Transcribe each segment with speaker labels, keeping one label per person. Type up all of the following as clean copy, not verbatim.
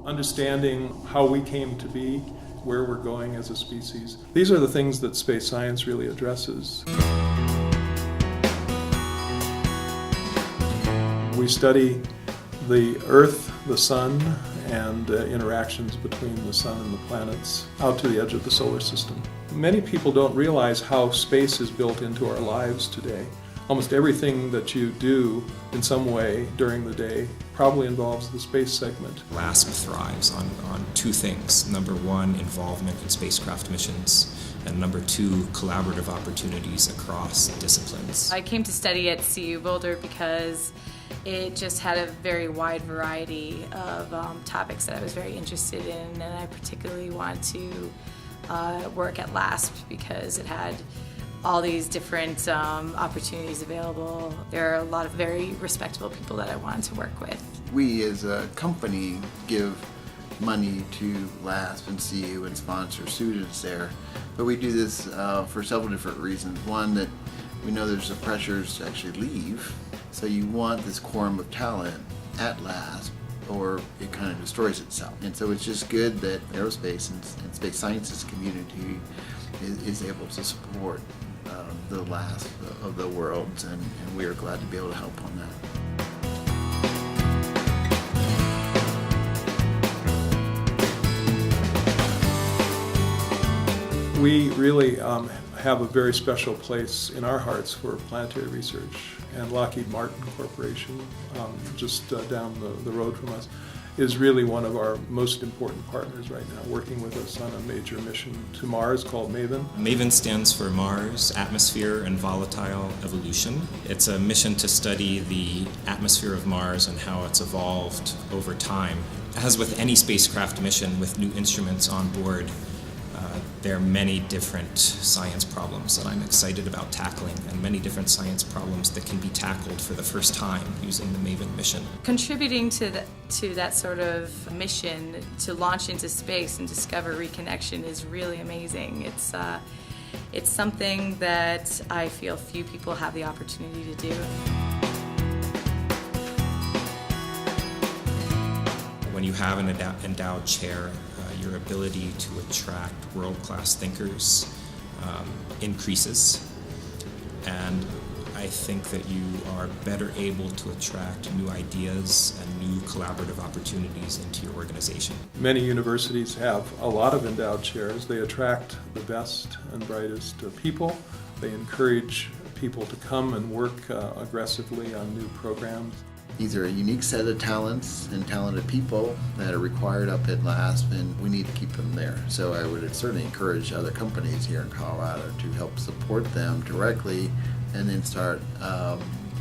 Speaker 1: understanding how we came to be, where we're going as a species. These are the things that space science really addresses. We study the Earth, the Sun, and interactions between the Sun and the planets out to the edge of the solar system. Many people don't realize how space is built into our lives today. Almost everything that you do in some way during the day probably involves the space segment.
Speaker 2: LASP thrives on two things. Number one, involvement in spacecraft missions, and number two, collaborative opportunities across disciplines.
Speaker 3: I came to study at CU-Boulder because it just had a very wide variety of topics that I was very interested in, and I particularly wanted to work at LASP because it had all these different opportunities available. There are a lot of very respectable people that I wanted to work with.
Speaker 4: We as a company give money to LASP and CU and sponsor students there, but we do this for several different reasons. One, that we know there's the pressures to actually leave, so you want this quorum of talent at LASP or it kind of destroys itself. And so it's just good that aerospace and space sciences community is able to support the LASP of the world, and we are glad to be able to help on that.
Speaker 1: We really have a very special place in our hearts for planetary research, and Lockheed Martin Corporation, just down the road from us, is really one of our most important partners right now, working with us on a major mission to Mars called MAVEN.
Speaker 2: MAVEN stands for Mars, Atmosphere and Volatile Evolution. It's a mission to study the atmosphere of Mars and how it's evolved over time. As with any spacecraft mission with new instruments on board, there are many different science problems that I'm excited about tackling, and many different science problems that can be tackled for the first time using the MAVEN mission.
Speaker 3: Contributing to that sort of mission to launch into space and discover reconnection is really amazing. It's something that I feel few people have the opportunity to do.
Speaker 2: When you have an endowed chair, your ability to attract world-class thinkers increases, and I think that you are better able to attract new ideas and new collaborative opportunities into your organization.
Speaker 1: Many universities have a lot of endowed chairs. They attract the best and brightest people. They encourage people to come and work aggressively on new programs.
Speaker 4: These are a unique set of talents and talented people that are required up at LASP, and we need to keep them there. So I would certainly encourage other companies here in Colorado to help support them directly, and then start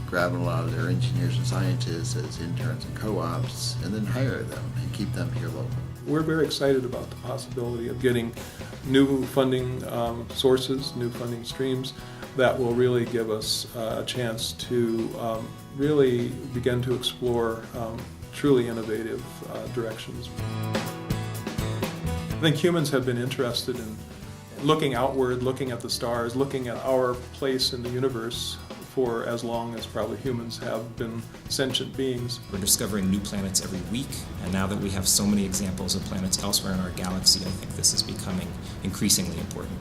Speaker 4: grabbing a lot of their engineers and scientists as interns and co-ops, and then hire them and keep them here local.
Speaker 1: We're very excited about the possibility of getting new funding sources, new funding streams that will really give us a chance to really begin to explore truly innovative directions. I think humans have been interested in looking outward, looking at the stars, looking at our place in the universe for as long as probably humans have been sentient beings.
Speaker 2: We're discovering new planets every week, and now that we have so many examples of planets elsewhere in our galaxy, I think this is becoming increasingly important.